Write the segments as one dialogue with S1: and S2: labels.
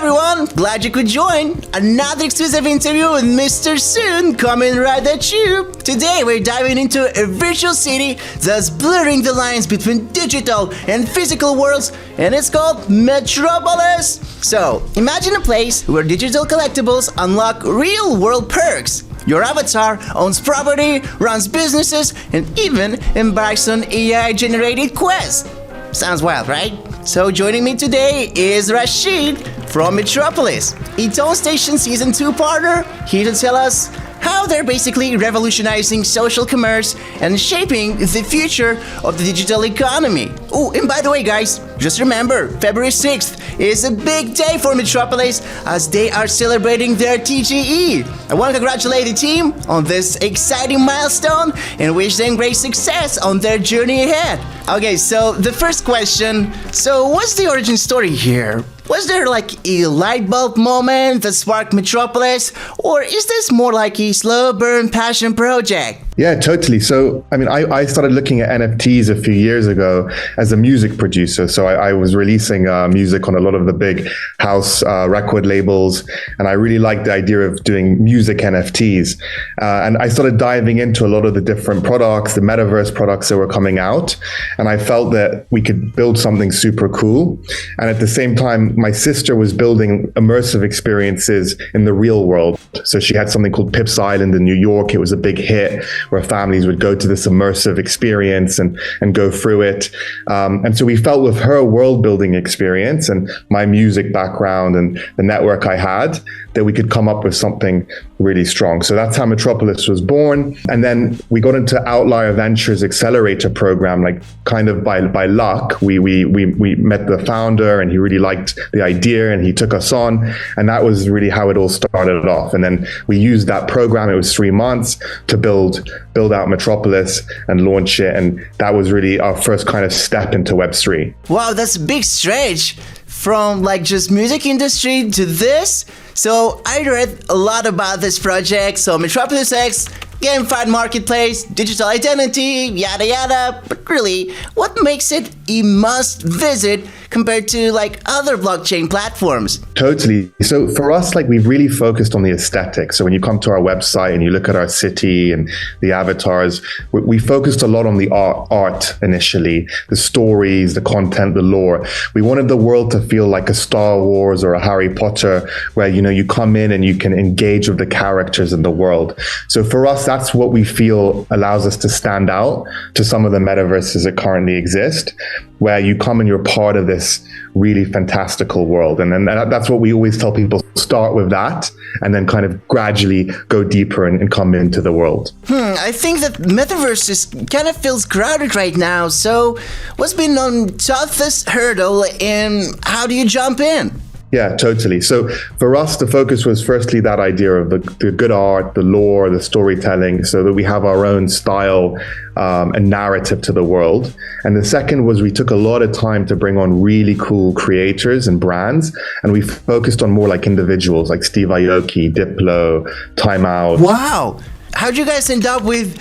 S1: everyone, glad you could join. Another exclusive interview with Mr. Soon coming right at you. Today we're diving into a virtual city that's blurring the lines between digital and physical worlds, and it's called Metropolis. So imagine a place where digital collectibles unlock real world perks. Your avatar owns property, runs businesses, and even embarks on AI-generated quests. Sounds wild, right? So joining me today is Rashid from Metropolis, Eton Station Season 2 partner, here to tell us how they're basically revolutionizing social commerce and shaping the future of the digital economy. Oh, and by the way, guys, just remember, February 6th is a big day for Metropolis as they are celebrating their TGE. I want to congratulate the team on this exciting milestone and wish them great success on their journey ahead. Okay, so the first question, so what's the origin story here? Was there like a light bulb moment that sparked Metropolis, or is this more like a slow burn passion project?
S2: Yeah, totally. So, I started looking at NFTs a few years ago as a music producer. So I was releasing music on a lot of the big house record labels, and I really liked the idea of doing music NFTs. And I started diving into a lot of the different products, the Metaverse products that were coming out. And I felt that we could build something super cool. And at the same time, my sister was building immersive experiences in the real world. So she had something called Pips Island in New York. It was a big hit, where families would go to this immersive experience and go through it. And so we felt with her world building experience and my music background and the network I had, that we could come up with something really strong. So that's how Metropolis was born. And then we got into Outlier Ventures Accelerator program, like kind of by luck. We met the founder and he really liked the idea and he took us on. And that was really how it all started off. And then we used that program. It was 3 months to build out Metropolis and launch it. And that was really our first kind of step into Web3.
S1: Wow, that's a big stretch from like just music industry to this. So I read a lot about this project. So Metropolis X, gamified marketplace, digital identity, yada yada. But really, what makes it a must visit compared to like other blockchain platforms?
S2: Totally. So for us, like we've really focused on the aesthetic. So when you come to our website and you look at our city and the avatars, we focused a lot on the art initially, the stories, the content, the lore. We wanted the world to feel like a Star Wars or a Harry Potter, where, you come in and you can engage with the characters in the world. So for us, that's what we feel allows us to stand out to some of the metaverses that currently exist, where you come and you're part of this really fantastical world. And then that's what we always tell people, start with that and then kind of gradually go deeper and come into the world.
S1: I think that Metaverse is kind of feels crowded right now. So what's been on toughest hurdle and how do you jump in?
S2: Yeah, totally. So for us, the focus was firstly that idea of the good art, the lore, the storytelling, so that we have our own style and narrative to the world. And the second was we took a lot of time to bring on really cool creators and brands. And we focused on more like individuals like Steve Aoki, Diplo, Time Out.
S1: Wow. How'd you guys end up with,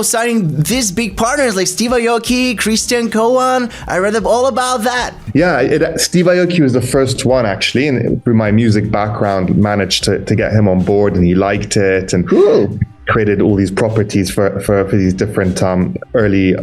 S1: signing these big partners like Steve Aoki, Christian Cowan? I read all about that.
S2: Yeah, Steve Aoki was the first one actually, and through my music background, managed to get him on board, and he liked it, and created all these properties for these different early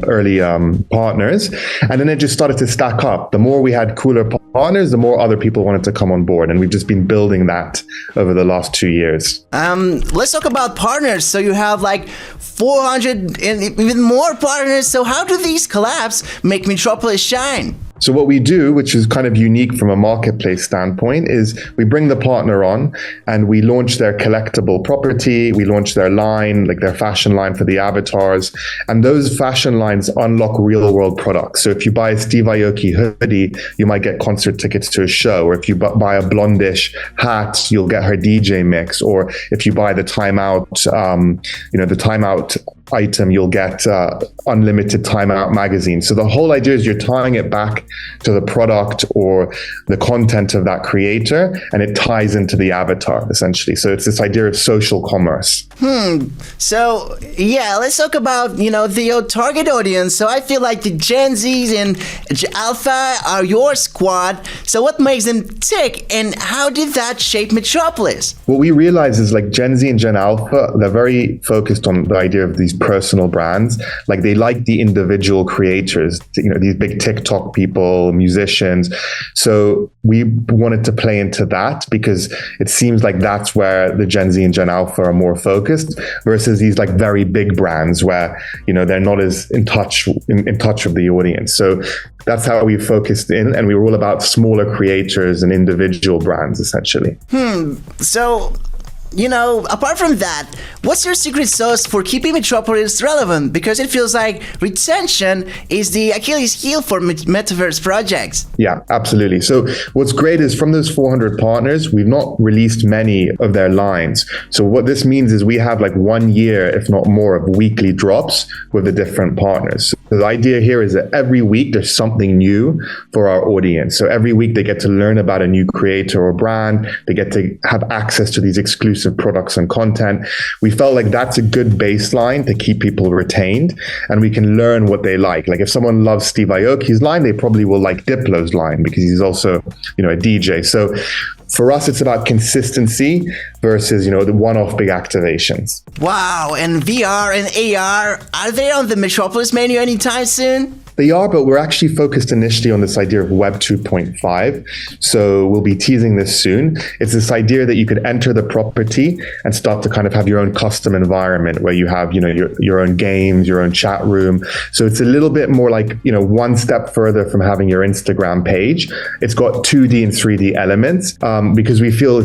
S2: partners. And then it just started to stack up. The more we had cooler partners, the more other people wanted to come on board. And we've just been building that over the last 2 years.
S1: Let's talk about partners. So you have like 400 and even more partners. So how do these collabs make Metropolis shine?
S2: So what we do, which is kind of unique from a marketplace standpoint, is we bring the partner on and we launch their collectible property. We launch their line, like their fashion line for the avatars. And those fashion lines unlock real world products. So if you buy a Steve Aoki hoodie, you might get concert tickets to a show. Or if you buy a Blondish hat, you'll get her DJ mix. Or if you buy the Time Out, the Time Out item, you'll get unlimited Time Out magazine. So the whole idea is you're tying it back to the product or the content of that creator, and it ties into the avatar essentially. So it's this idea of social commerce.
S1: So yeah, let's talk about, the target audience. So I feel like the Gen Zs and Alpha are your squad. So what makes them tick, and how did that shape Metropolis?
S2: What we realize is like Gen Z and Gen Alpha, they're very focused on the idea of these personal brands. Like they like the individual creators, these big TikTok people, musicians. So we wanted to play into that because it seems like that's where the Gen Z and Gen Alpha are more focused versus these like very big brands where, they're not as in touch with the audience. So that's how we focused in, and we were all about smaller creators and individual brands essentially.
S1: So, apart from that, what's your secret sauce for keeping Metropolis relevant? Because it feels like retention is the Achilles heel for Metaverse projects.
S2: Yeah, absolutely. So what's great is from those 400 partners, we've not released many of their lines. So what this means is we have like 1 year, if not more, of weekly drops with the different partners. So the idea here is that every week there's something new for our audience. So every week they get to learn about a new creator or brand. They get to have access to these exclusive products and content. We felt like that's a good baseline to keep people retained, and we can learn what they like. Like if someone loves Steve Aoki's line, they probably will like Diplo's line because he's also, a DJ. So for us, it's about consistency versus, the one-off big activations.
S1: Wow, and VR and AR, are they on the Metropolis menu anytime soon?
S2: They are, but we're actually focused initially on this idea of Web 2.5. So we'll be teasing this soon. It's this idea that you could enter the property and start to kind of have your own custom environment where you have, your own games, your own chat room. So it's a little bit more like, one step further from having your Instagram page. It's got 2D and 3D elements because we feel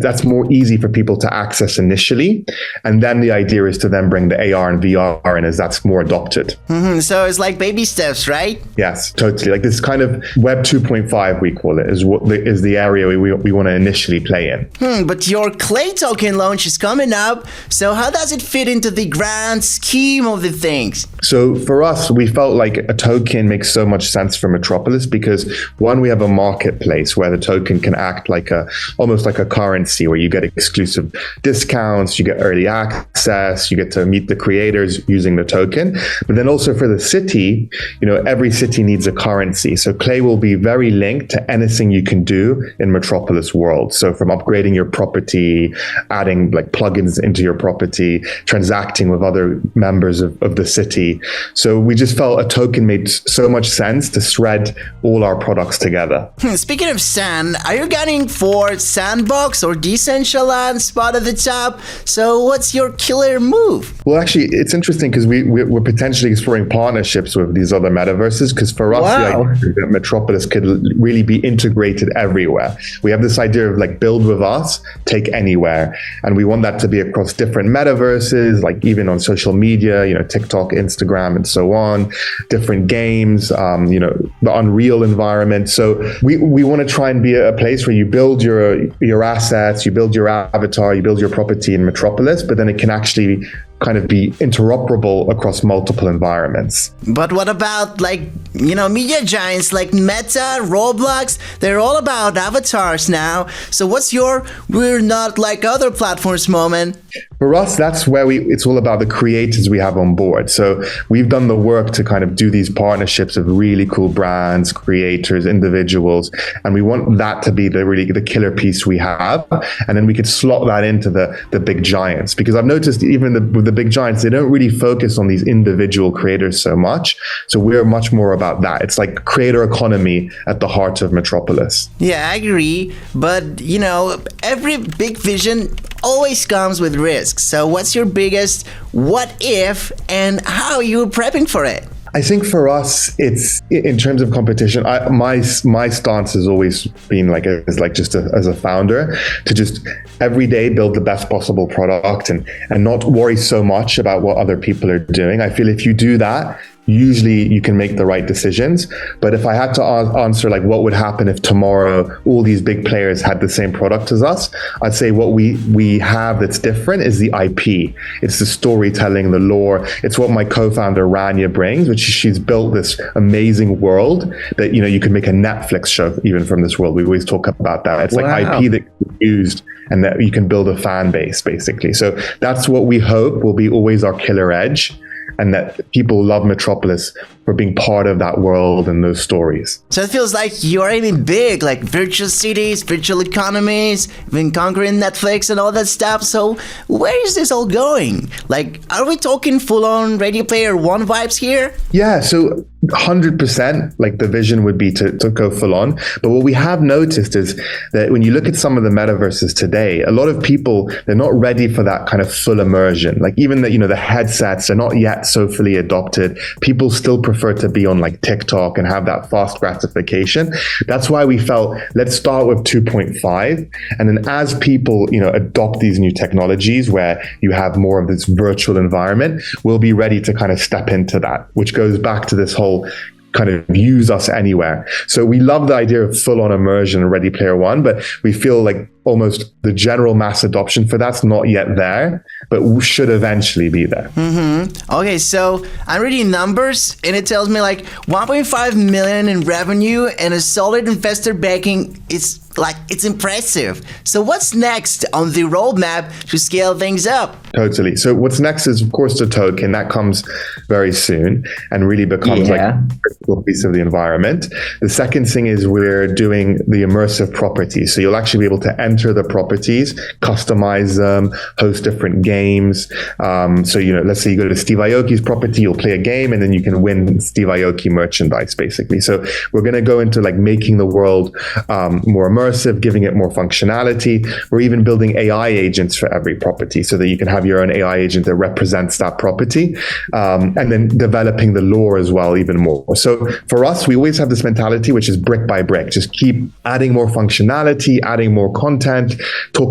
S2: that's more easy for people to access initially. And then the idea is to then bring the AR and VR in as that's more adopted.
S1: So it's like baby steps, right?
S2: Yes, totally. Like this kind of Web 2.5, we call it, is the area we want to initially play in.
S1: But your Clay token launch is coming up. So how does it fit into the grand scheme of the things?
S2: So for us, we felt like a token makes so much sense for Metropolis because one, we have a marketplace where the token can act like almost like a currency where you get exclusive discounts, you get early access, you get to meet the creators using the token. But then also for the city, every city needs a currency. So Clay will be very linked to anything you can do in Metropolis world. So from upgrading your property, adding like plugins into your property, transacting with other members of the city. So we just felt a token made so much sense to thread all our products together.
S1: Speaking of sand, are you gunning for Sandbox or Decentraland spot at the top? So what's your killer move?
S2: Well, actually, it's interesting because we're potentially exploring partnerships with these other metaverses because for us, the idea that Metropolis could really be integrated everywhere. We have this idea of like build with us, take anywhere. And we want that to be across different metaverses, like even on social media, TikTok, Instagram, and so on, different games, the Unreal environment. So we want to try and be a place where you build your assets, you build your avatar, you build your property in Metropolis, but then it can actually kind of be interoperable across multiple environments.
S1: But what about media giants like Meta, Roblox? They're all about avatars now. So what's your we're not like other platforms moment?
S2: For us, that's where it's all about the creators we have on board. So we've done the work to kind of do these partnerships of really cool brands, creators, individuals, and we want that to be the killer piece we have. And then we could slot that into the big giants, because I've noticed even with the big giants, they don't really focus on these individual creators so much. So we're much more about that. It's like creator economy at the heart of Metropolis.
S1: Yeah, I agree. But, every big vision always comes with risks. So what's your biggest what if and how are you prepping for it?
S2: I think for us, it's in terms of competition. My stance has always been as a founder to just every day build the best possible product and not worry so much about what other people are doing. I feel if you do that, usually you can make the right decisions. But if I had to answer like what would happen if tomorrow all these big players had the same product as us, I'd say what we have that's different is the IP. It's the storytelling, the lore. It's what my co-founder Rania brings, which she's built this amazing world that, you can make a Netflix show even from this world. We always talk about that. It's like IP that can be used and that you can build a fan base basically. So that's what we hope will be always our killer edge, and that people love Metropolis for being part of that world and those stories.
S1: So it feels like you're aiming big, like virtual cities, virtual economies, even conquering Netflix and all that stuff. So where is this all going? Like, are we talking full-on Ready Player One vibes here?
S2: Yeah, so 100%, like the vision would be to go full on. But what we have noticed is that when you look at some of the metaverses today, a lot of people, they're not ready for that kind of full immersion. Like even the headsets are not yet so fully adopted. People still prefer to be on like TikTok and have that fast gratification. That's why we felt, let's start with 2.5. And then as people, adopt these new technologies where you have more of this virtual environment, we'll be ready to kind of step into that, which goes back to this whole kind of use us anywhere. So we love the idea of full on immersion in Ready Player One, but we feel like almost the general mass adoption for that's not yet there, but should eventually be there.
S1: Okay, so I'm reading numbers and it tells me like 1.5 million in revenue and a solid investor backing. It's impressive. So what's next on the roadmap to scale things up?
S2: Totally. So what's next is, of course, the token that comes very soon and really becomes like a critical piece of the environment. The second thing is we're doing the immersive properties. So you'll actually be able to enter the properties, customize them, host different games. So, let's say you go to Steve Aoki's property, you'll play a game and then you can win Steve Aoki merchandise, basically. So we're going to go into like making the world more immersive, giving it more functionality. We're even building AI agents for every property so that you can have your own AI agent that represents that property, and then developing the lore as well even more. So for us, we always have this mentality, which is brick by brick, just keep adding more functionality, adding more content,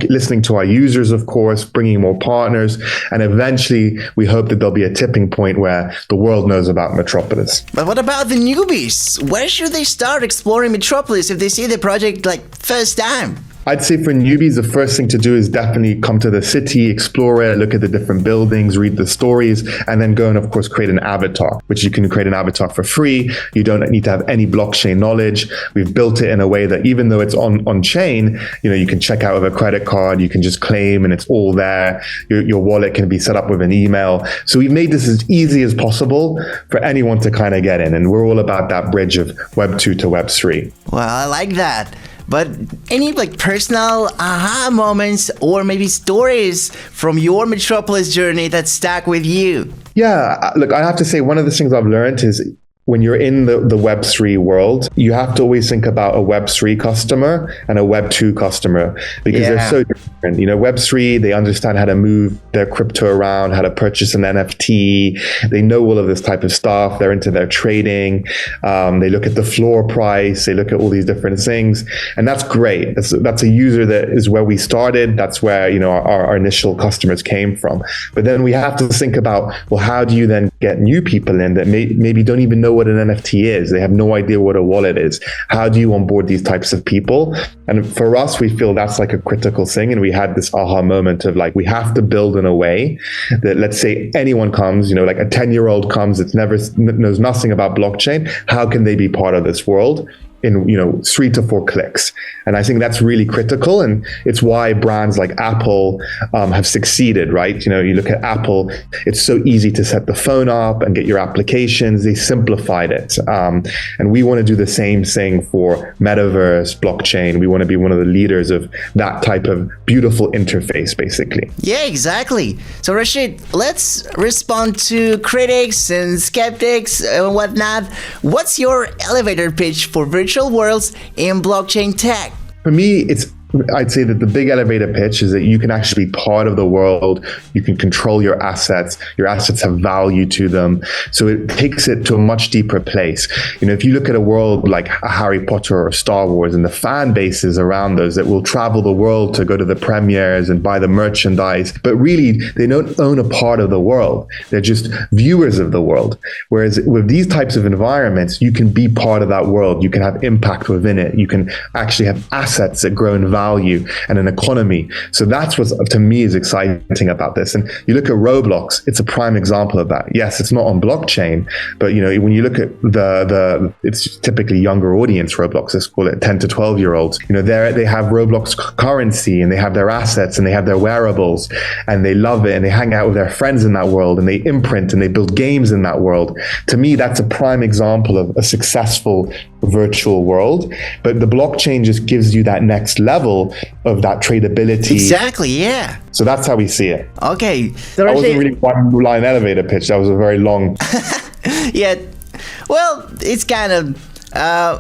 S2: listening to our users, of course, bringing more partners, and eventually we hope that there'll be a tipping point where the world knows about Metropolis.
S1: But what about the newbies? Where should they start exploring Metropolis if they see the project like first time?
S2: I'd say for newbies, the first thing to do is definitely come to the city, explore it, look at the different buildings, read the stories, and then go and, of course, create an avatar, which you can create an avatar for free. You don't need to have any blockchain knowledge. We've built it in a way that even though it's on chain, you can check out with a credit card, you can just claim and it's all there. Your wallet can be set up with an email. So we've made this as easy as possible for anyone to kind of get in. And we're all about that bridge of Web 2 to Web 3.
S1: Well, I like that. But any like personal aha moments or maybe stories from your Metropolis journey that stuck with you?
S2: Yeah, look, I have to say one of the things I've learned is when you're in the Web3 world, you have to always think about a Web3 customer and a Web2 customer because they're so different. Web3, they understand how to move their crypto around, how to purchase an NFT. They know all of this type of stuff. They're into their trading. They look at the floor price. They look at all these different things. And that's great. That's a user that is where we started. That's where, our initial customers came from. But then we have to think about, well, how do you then get new people in that maybe don't even know what an NFT is? They have no idea what a wallet is. How do you onboard these types of people? And for us, we feel that's like a critical thing. And we had this aha moment of like, we have to build in a way that, let's say anyone comes, like a 10-year-old comes that knows nothing about blockchain. How can they be part of this world in 3 to 4 clicks? And I think that's really critical, and it's why brands like Apple have succeeded, right? You look at Apple, it's so easy to set the phone up and get your applications. They simplified it, and we want to do the same thing for Metaverse, blockchain. We want to be one of the leaders of that type of beautiful interface, basically.
S1: Yeah, exactly. So Rashid, let's respond to critics and skeptics and whatnot. What's your elevator pitch for virtual worlds in blockchain tech?
S2: For me, it's I'd say that the big elevator pitch is that you can actually be part of the world. You can control your assets. Your assets have value to them. So it takes it to a much deeper place. If you look at a world like a Harry Potter or Star Wars, and the fan bases around those that will travel the world to go to the premieres and buy the merchandise, but really they don't own a part of the world. They're just viewers of the world. Whereas with these types of environments, you can be part of that world. You can have impact within it. You can actually have assets that grow in value and an economy. So that's what to me is exciting about this. And you look at Roblox, it's a prime example of that. Yes, it's not on blockchain, but when you look at it's typically younger audience, Roblox, let's call it 10 to 12 year olds. They have Roblox currency, and they have their assets, and they have their wearables, and they love it, and they hang out with their friends in that world, and they imprint and they build games in that world. To me, that's a prime example of a successful virtual world. But the blockchain just gives you that next level of that tradability.
S1: Exactly, yeah.
S2: So that's how we see it.
S1: Okay.
S2: That wasn't really one line elevator pitch. That was a very long.
S1: Yeah. Well, it's kind of.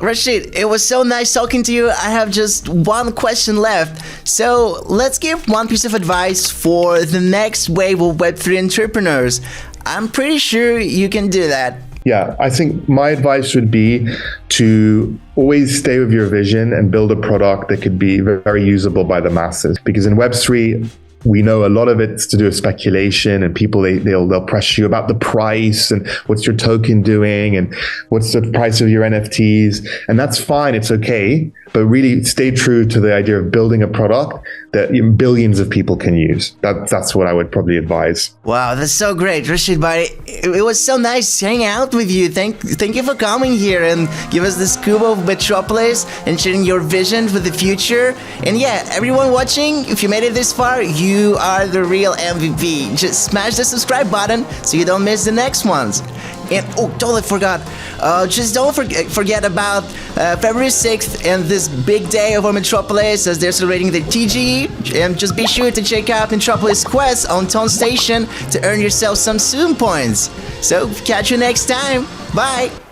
S1: Rashid, it was so nice talking to you. I have just one question left. So let's give one piece of advice for the next wave of Web3 entrepreneurs. I'm pretty sure you can do that.
S2: Yeah, I think my advice would be to always stay with your vision and build a product that could be very usable by the masses. Because in Web3, we know a lot of it's to do with speculation, and people, they'll pressure you about the price and what's your token doing and what's the price of your NFTs. And that's fine. It's okay. But really stay true to the idea of building a product that billions of people can use. That's what I would probably advise.
S1: Wow, that's so great, Rashid, buddy. It was so nice hanging out with you. Thank you for coming here and give us the scoop of Metropolis and sharing your vision for the future. And yeah, everyone watching, if you made it this far, you are the real MVP. Just smash the subscribe button so you don't miss the next ones. And totally forgot. Just don't forget about February 6th and this big day of our Metropolis as they're celebrating the TGE. And just be sure to check out Metropolis Quest on Tone Station to earn yourself some Zoom points. So catch you next time. Bye.